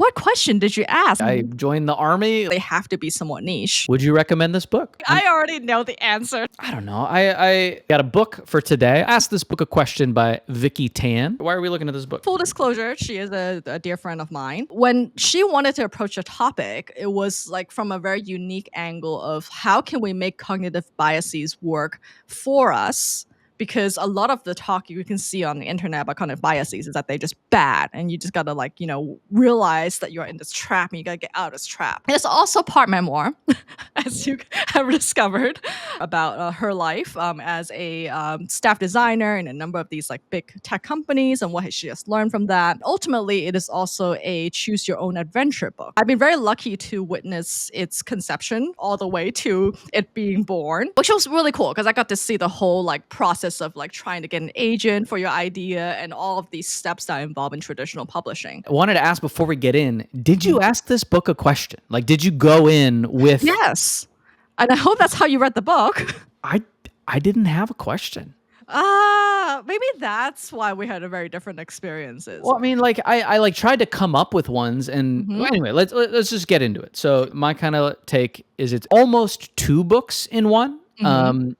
What question did you ask? I joined the army. They have to be somewhat niche. Would you recommend this book? I already know the answer. I don't know. I got a book for today. I asked this book a question by Vicki Tan. Why are we looking at this book? Full disclosure, she is a dear friend of mine. When she wanted to approach a topic, it was like from a very unique angle of how can we make cognitive biases work for us? Because a lot of the talk you can see on the internet about cognitive biases is that they're just bad. And you just got to realize that you're in this trap and you got to get out of this trap. And it's also part memoir, as you have discovered, about her life as a staff designer in a number of these like big tech companies and what she has learned from that. Ultimately, it is also a choose your own adventure book. I've been very lucky to witness its conception all the way to it being born, which was really cool because I got to see the whole like process of like trying to get an agent for your idea and all of these steps that are involved in traditional publishing. I wanted to ask before we get in, did you ask this book a question? Like, did you go in with... Yes. And I hope that's how you read the book. I didn't have a question. Maybe that's why we had a very different experiences. Well, I mean, like I like tried to come up with ones, and well, anyway, let's just get into it. So my kind of take is it's almost two books in one.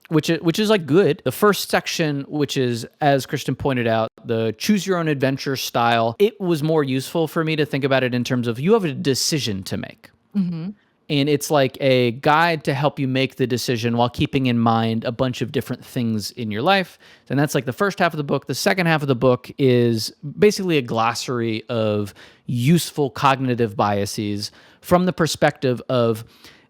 Which is like good. The first section, which is, as Christin pointed out, the choose your own adventure style, it was more useful for me to think about it in terms of you have a decision to make. And it's like a guide to help you make the decision while keeping in mind a bunch of different things in your life. And that's like the first half of the book. The second half of the book is basically a glossary of useful cognitive biases from the perspective of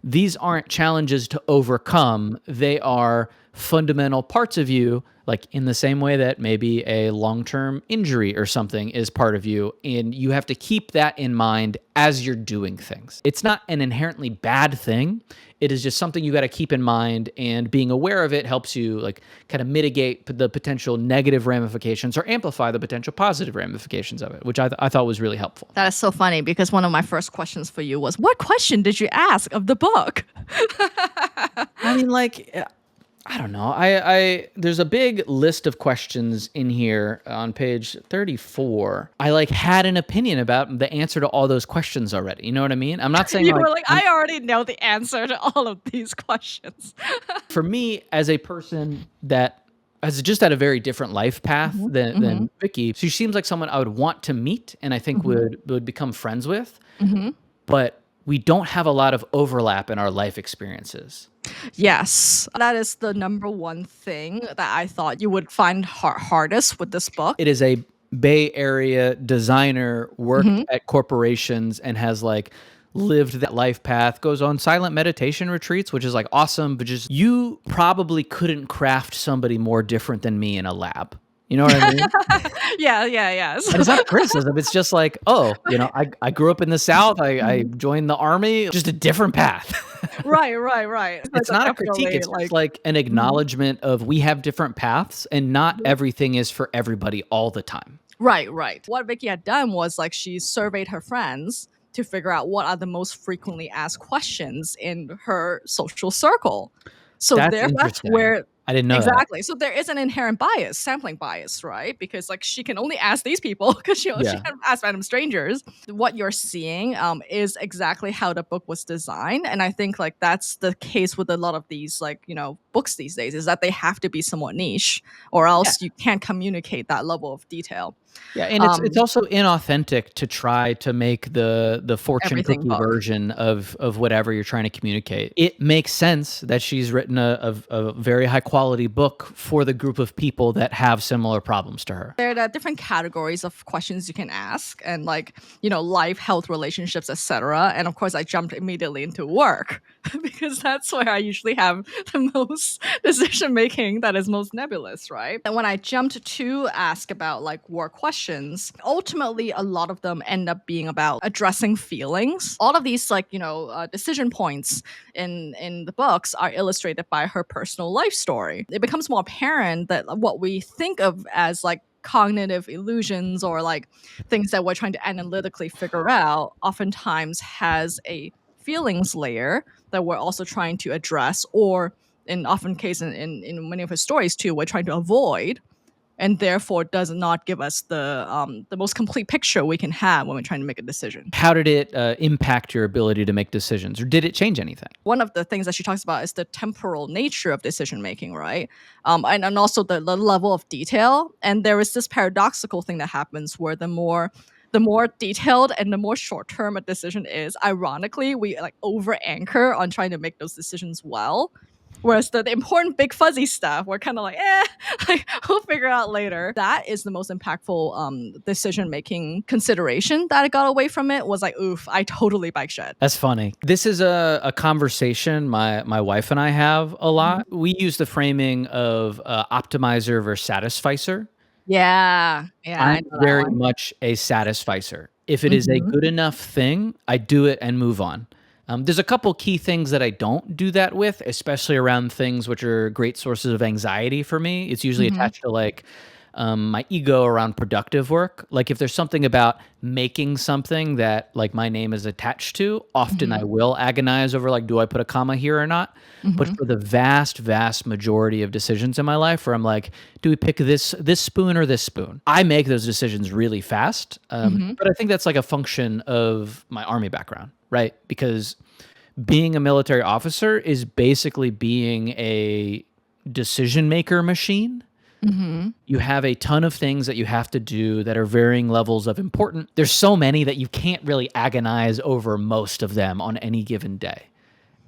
these aren't challenges to overcome. They are fundamental parts of you, like in the same way that maybe a long-term injury or something is part of you. And you have to keep that in mind as you're doing things. It's not an inherently bad thing. It is just something you got to keep in mind, and being aware of it helps you like kind of mitigate the potential negative ramifications or amplify the potential positive ramifications of it, which I thought was really helpful. That is so funny because one of my first questions for you was, what question did you ask of the book? I mean, like, I don't know. I there's a big list of questions in here on page 34. I like had an opinion about the answer to all those questions already. You know what I mean? I'm not saying you were like, I already know the answer to all of these questions. For me, as a person that has just had a very different life path than Vicki, she seems like someone I would want to meet and I think would become friends with. But we don't have a lot of overlap in our life experiences. Yes, that is the number one thing that I thought you would find hardest with this book. It is a Bay Area designer, worked at corporations and has like lived that life path, goes on silent meditation retreats, which is like awesome, but just you probably couldn't craft somebody more different than me in a lab. You know what I mean? Yeah. And it's not a criticism. It's just like, oh, I grew up in the South. I joined the army, just a different path. Right. It's not a critique. It's just like an acknowledgement of we have different paths and not everything is for everybody all the time. Right. What Vicki had done was like she surveyed her friends to figure out what are the most frequently asked questions in her social circle. So that's where I didn't know exactly. So there is an inherent bias, sampling bias, right? Because like she can only ask these people because she can't ask random strangers. What you're seeing is exactly how the book was designed, and I think like that's the case with a lot of these like books these days is that they have to be somewhat niche, or else you can't communicate that level of detail. Yeah, and it's also inauthentic to try to make the fortune cookie version of whatever you're trying to communicate. It makes sense that she's written a very high quality book for the group of people that have similar problems to her. There are different categories of questions you can ask, and like life, health, relationships, etc. And of course, I jumped immediately into work because that's where I usually have the most decision making that is most nebulous, right? And when I jumped to ask about like work questions, ultimately a lot of them end up being about addressing feelings. All of these like decision points in the books are illustrated by her personal life story. It becomes more apparent that what we think of as like cognitive illusions or like things that we're trying to analytically figure out oftentimes has a feelings layer that we're also trying to address, or in often cases in many of her stories too, we're trying to avoid and therefore does not give us the most complete picture we can have when we're trying to make a decision. How did it impact your ability to make decisions, or did it change anything? One of the things that she talks about is the temporal nature of decision making, right? And also the level of detail. And there is this paradoxical thing that happens where the more detailed and the more short term a decision is, ironically, we like over anchor on trying to make those decisions well. Whereas the important big fuzzy stuff, we're kind of like, like, we'll figure out later. That is the most impactful decision making consideration that I got away from it. Was like, oof, I totally bike shed. That's funny. This is a conversation my wife and I have a lot. We use the framing of optimizer versus satisficer. Yeah, I I'm know that very one. much a satisficer. If it is a good enough thing, I do it and move on. There's a couple key things that I don't do that with, especially around things which are great sources of anxiety for me. It's usually attached to like my ego around productive work. Like if there's something about making something that like my name is attached to, often I will agonize over like, do I put a comma here or not? But for the vast, vast majority of decisions in my life where I'm like, do we pick this spoon or this spoon? I make those decisions really fast. But I think that's like a function of my Army background, right? Because being a military officer is basically being a decision maker machine. You have a ton of things that you have to do that are varying levels of important. There's so many that you can't really agonize over most of them on any given day.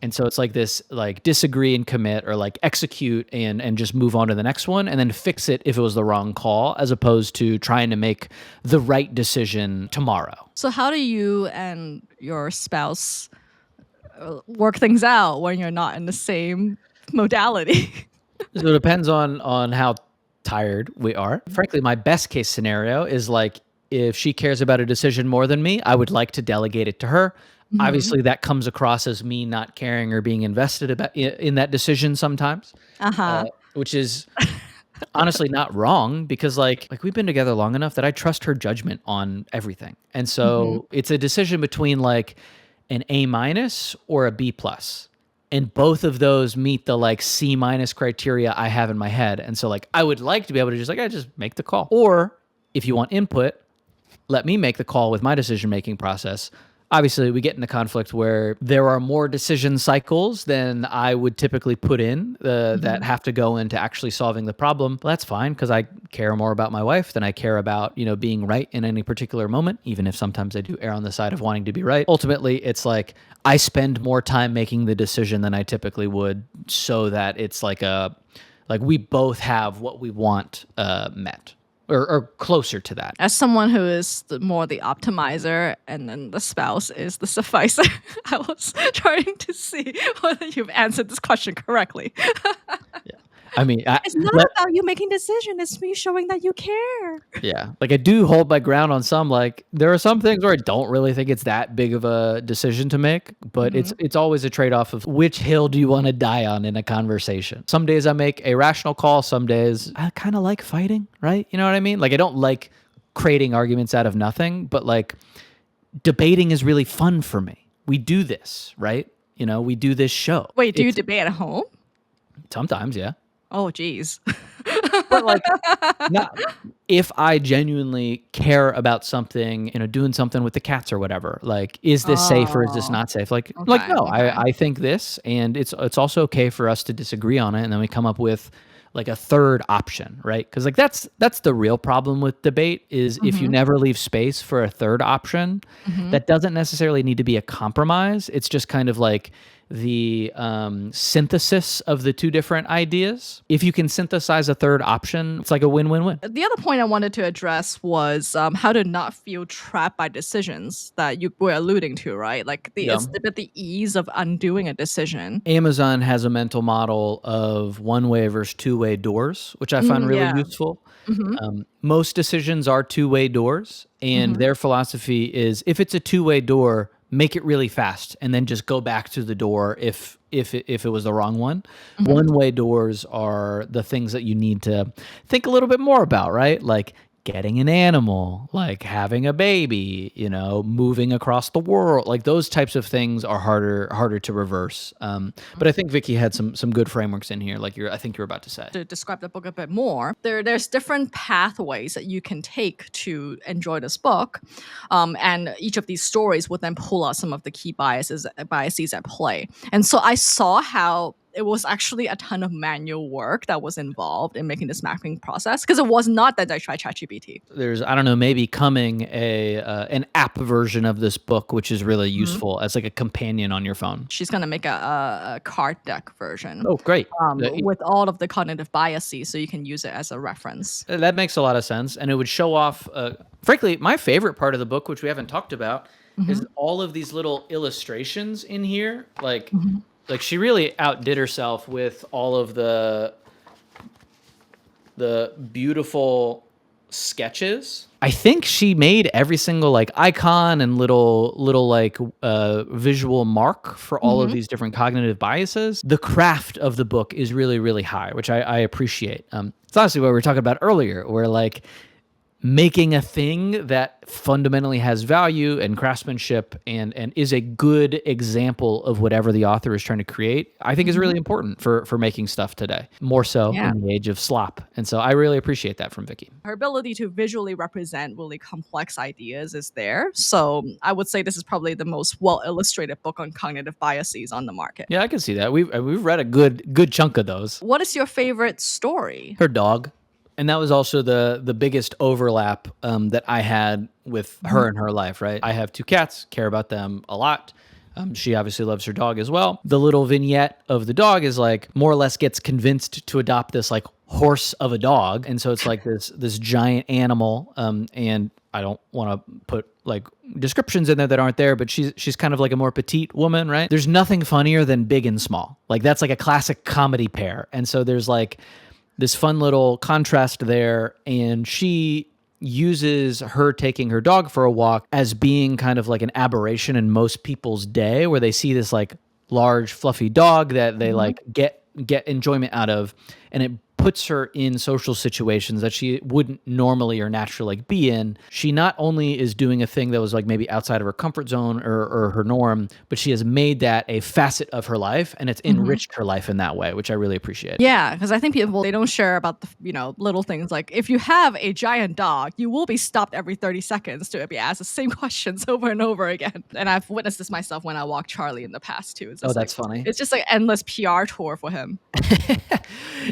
And so it's like this like disagree and commit, or like execute and just move on to the next one and then fix it if it was the wrong call, as opposed to trying to make the right decision tomorrow. So how do you and your spouse work things out when you're not in the same modality? So it depends on how tired we are. Frankly, my best case scenario is like if she cares about a decision more than me, I would like to delegate it to her. Obviously, that comes across as me not caring or being invested in that decision sometimes, Uh-huh. which is honestly not wrong, because like we've been together long enough that I trust her judgment on everything. And so it's a decision between like an A minus or a B plus. And both of those meet the like C minus criteria I have in my head. And so like I would like to be able to just like, I just make the call. Or if you want input, let me make the call with my decision making process. Obviously, we get into conflict where there are more decision cycles than I would typically put in that have to go into actually solving the problem. But that's fine, because I care more about my wife than I care about, being right in any particular moment, even if sometimes I do err on the side of wanting to be right. Ultimately, it's like I spend more time making the decision than I typically would, so that it's like we both have what we want met. Or closer to that. As someone who is more the optimizer and then the spouse is the sufficer, I was trying to see whether you've answered this question correctly. Yeah. I mean, It's not about you making decision. It's me showing that you care. yeah, like I do hold my ground on some. Like there are some things where I don't really think it's that big of a decision to make, but it's always a trade-off of which hill do you want to die on in a conversation. Some days I make a rational call. Some days I kind of like fighting, right? You know what I mean? Like I don't like creating arguments out of nothing, but like debating is really fun for me. We do this, right? We do this show. Wait, do you debate at home? Sometimes, yeah. Oh, geez. But like, not if I genuinely care about something, doing something with the cats or whatever. Like, is this safe or is this not safe? Like no, Okay. I think this, and it's also okay for us to disagree on it, and then we come up with like a third option, right? Because like that's the real problem with debate is if you never leave space for a third option, that doesn't necessarily need to be a compromise. It's just kind of like the synthesis of the two different ideas. If you can synthesize a third option, it's like a win-win-win. The other point I wanted to address was how to not feel trapped by decisions that you were alluding to, right? Like it's a bit the ease of undoing a decision. Amazon has a mental model of one-way versus two-way doors, which I find really useful. Most decisions are two-way doors, and their philosophy is if it's a two-way door, make it really fast and then just go back to the door if it was the wrong one. One-way doors are the things that you need to think a little bit more about, right? Like getting an animal, like having a baby, moving across the world. Like those types of things are harder to reverse. But I think Vicky had some good frameworks in here, like I think you're about to say. To describe the book a bit more, there's different pathways that you can take to enjoy this book, and each of these stories would then pull out some of the key biases at play. And so I saw how it was actually a ton of manual work that was involved in making this mapping process, because it was not that I tried ChatGPT. There's, I don't know, maybe coming an app version of this book, which is really useful as like a companion on your phone. She's going to make a card deck version. Oh, great. With all of the cognitive biases, so you can use it as a reference. That makes a lot of sense. And it would show off, frankly, my favorite part of the book, which we haven't talked about, is all of these little illustrations in here. Like she really outdid herself with all of the beautiful sketches. I think she made every single like icon and little like visual mark for all of these different cognitive biases. The craft of the book is really, really high, which I appreciate. It's honestly what we were talking about earlier, where like making a thing that fundamentally has value and craftsmanship and is a good example of whatever the author is trying to create, I think is really important for making stuff today, more so in the age of slop. And so I really appreciate that from Vicky. Her ability to visually represent really complex ideas is there. So I would say this is probably the most well-illustrated book on cognitive biases on the market. Yeah, I can see that. We've read a good chunk of those. What is your favorite story? Her dog. And that was also the biggest overlap that I had with her in her life, right? I have 2 cats, care about them a lot. She obviously loves her dog as well. The little vignette of the dog is like more or less gets convinced to adopt this like horse of a dog. And so it's like this giant animal. And I don't want to put like descriptions in there that aren't there, but she's kind of like a more petite woman, right? There's nothing funnier than big and small. Like that's like a classic comedy pair. And so there's like this fun little contrast there, and she uses her taking her dog for a walk as being kind of like an aberration in most people's day, where they see this like large fluffy dog that they like get enjoyment out of, and it puts her in social situations that she wouldn't normally or naturally like be in. She not only is doing a thing that was like maybe outside of her comfort zone or her norm, but she has made that a facet of her life, and it's enriched her life in that way, which I really appreciate. Yeah, because I think people, they don't share about the little things. Like if you have a giant dog, you will be stopped every 30 seconds to be asked the same questions over and over again. And I've witnessed this myself when I walked Charlie in the past too. That's funny. It's just like endless PR tour for him.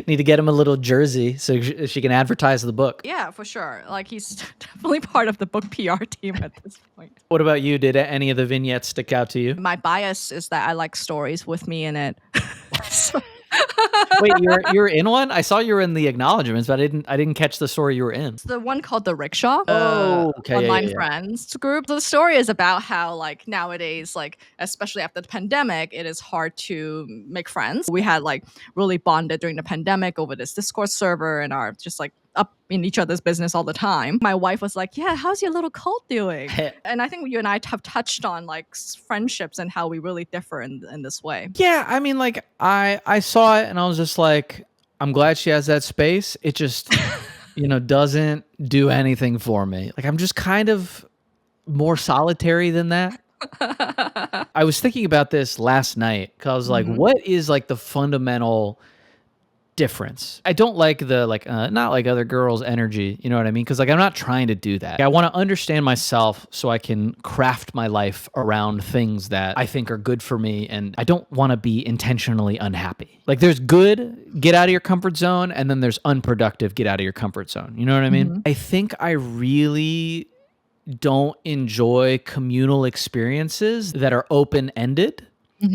Need to get him a little jersey so she can advertise the book. Yeah, for sure. Like he's definitely part of the book PR team at this point. What about you? Did any of the vignettes stick out to you? My bias is that I like stories with me in it. Wait, you're in one? I saw you were in the acknowledgments, but I didn't catch the story you were in. It's the one called The Rickshaw. Okay, Online friends group. So the story is about how like nowadays, like especially after the pandemic, it is hard to make friends. We had like really bonded during the pandemic over this Discord server and are just like up in each other's business all the time. My wife was like, yeah, how's your little cult doing? And I think you and I have touched on like friendships and how we really differ in this way. Yeah, I mean, like I saw it and I was just like, I'm glad she has that space. It just, doesn't do anything for me. Like I'm just kind of more solitary than that. I was thinking about this last night because I was like, what is like the fundamental difference? I don't like the not like other girls energy, you know what I mean? Because like I'm not trying to do that. I want to understand myself so I can craft my life around things that I think are good for me, and I don't want to be intentionally unhappy. Like there's good, get out of your comfort zone, and then there's unproductive, get out of your comfort zone. You know what I mean? I think I really don't enjoy communal experiences that are open-ended.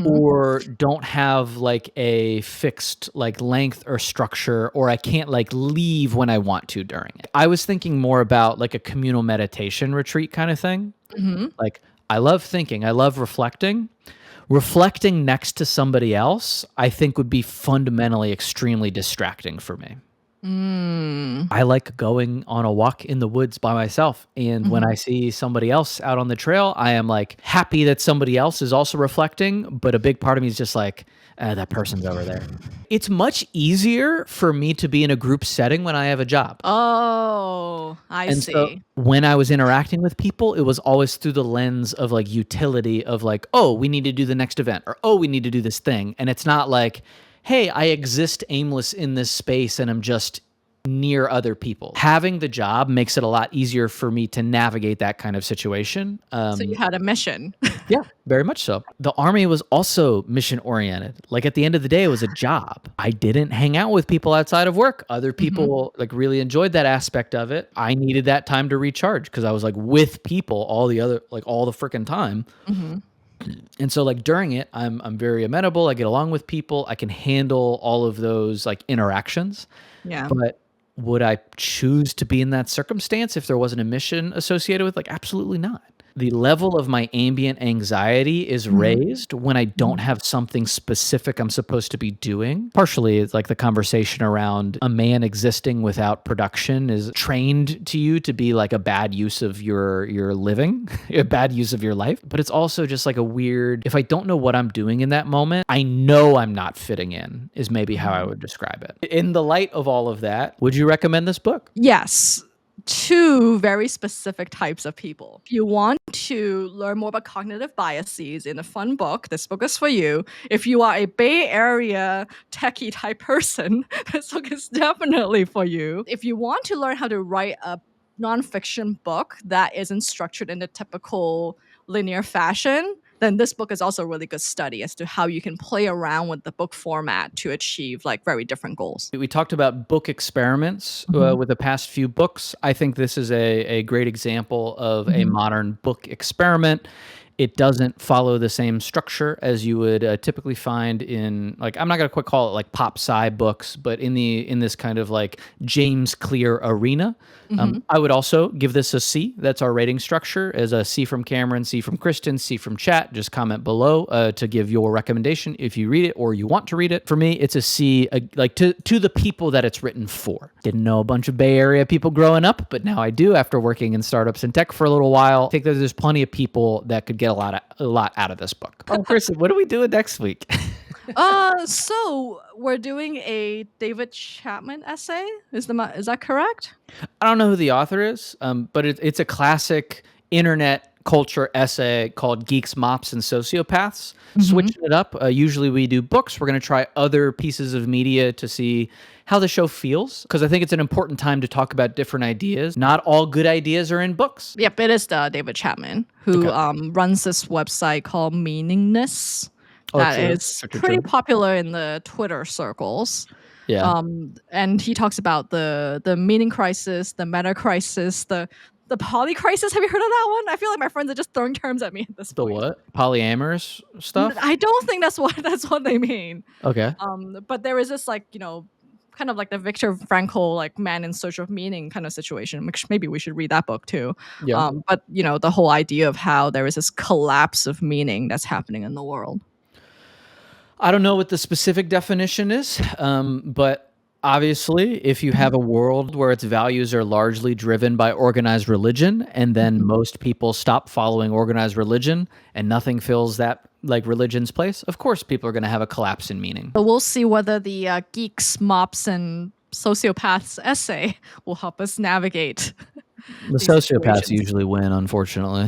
Or don't have like a fixed like length or structure, or I can't like leave when I want to during it. I was thinking more about like a communal meditation retreat kind of thing. Like I love thinking, I love reflecting. Reflecting next to somebody else, I think would be fundamentally extremely distracting for me. Mm. I like going on a walk in the woods by myself. And when I see somebody else out on the trail, I am like happy that somebody else is also reflecting. But a big part of me is just like, that person's over there. It's much easier for me to be in a group setting when I have a job. Oh, I And so see. when I was interacting with people, it was always through the lens of like utility of like, oh, we need to do the next event, or oh, we need to do this thing. And it's not like, hey, I exist aimless in this space and I'm just near other people. Having the job makes it a lot easier for me to navigate that kind of situation. So you had a mission. Yeah, very much so. The army was also mission oriented. Like at the end of the day, it was a job. I didn't hang out with people outside of work. Other people like really enjoyed that aspect of it. I needed that time to recharge because I was like with people all the freaking time. And so like during it, I'm very amenable. I get along with people. I can handle all of those like interactions. Yeah. But would I choose to be in that circumstance if there wasn't a mission associated with like absolutely not. The level of my ambient anxiety is raised when I don't have something specific I'm supposed to be doing. Partially, it's like the conversation around a man existing without production is trained to you to be like a bad use of your living, a bad use of your life. But it's also just like a weird, if I don't know what I'm doing in that moment, I know I'm not fitting in, is maybe how I would describe it. In the light of all of that, would you recommend this book? Yes. Two very specific types of people. If you want to learn more about cognitive biases in a fun book, this book is for you. If you are a Bay Area techie type person, this book is definitely for you. If you want to learn how to write a nonfiction book that isn't structured in the typical linear fashion, then this book is also a really good study as to how you can play around with the book format to achieve like very different goals. We talked about book experiments with the past few books. I think this is a great example of a modern book experiment. It doesn't follow the same structure as you would typically find in like I'm not gonna quite call it like pop sci books, but in this kind of like James Clear arena. I would also give this a C. That's our rating structure as a C from Cameron, C from Christin, C from chat. Just comment below to give your recommendation if you read it or you want to read it. For me, it's a C, like to the people that it's written for. Didn't know a bunch of Bay Area people growing up, but now I do after working in startups and tech for a little while. I think that there's plenty of people that could get a lot out of this book. Oh, Christin, what are we doing next week? So we're doing a David Chapman essay. Is that correct? I don't know who the author is, but it's a classic internet culture essay called Geeks, Mops, and Sociopaths. Switching it up. Usually we do books. We're going to try other pieces of media to see how the show feels, because I think it's an important time to talk about different ideas. Not all good ideas are in books. Yep, it is David Chapman who runs this website called Meaningness. That is pretty popular in the Twitter circles. Yeah. And he talks about the meaning crisis, the meta crisis, the poly crisis. Have you heard of that one? I feel like my friends are just throwing terms at me at this The point. what? Polyamorous stuff? I don't think that's what they mean. Okay. But there is this like, kind of like the Viktor Frankl, like man in search of meaning kind of situation, which maybe we should read that book too. Yeah. But the whole idea of how there is this collapse of meaning that's happening in the world. I don't know what the specific definition is, but obviously, if you have a world where its values are largely driven by organized religion, and then most people stop following organized religion and nothing fills that like religion's place, of course people are going to have a collapse in meaning. So we'll see whether the Geeks, Mops, and Sociopaths essay will help us navigate The these sociopaths situations. usually win, unfortunately.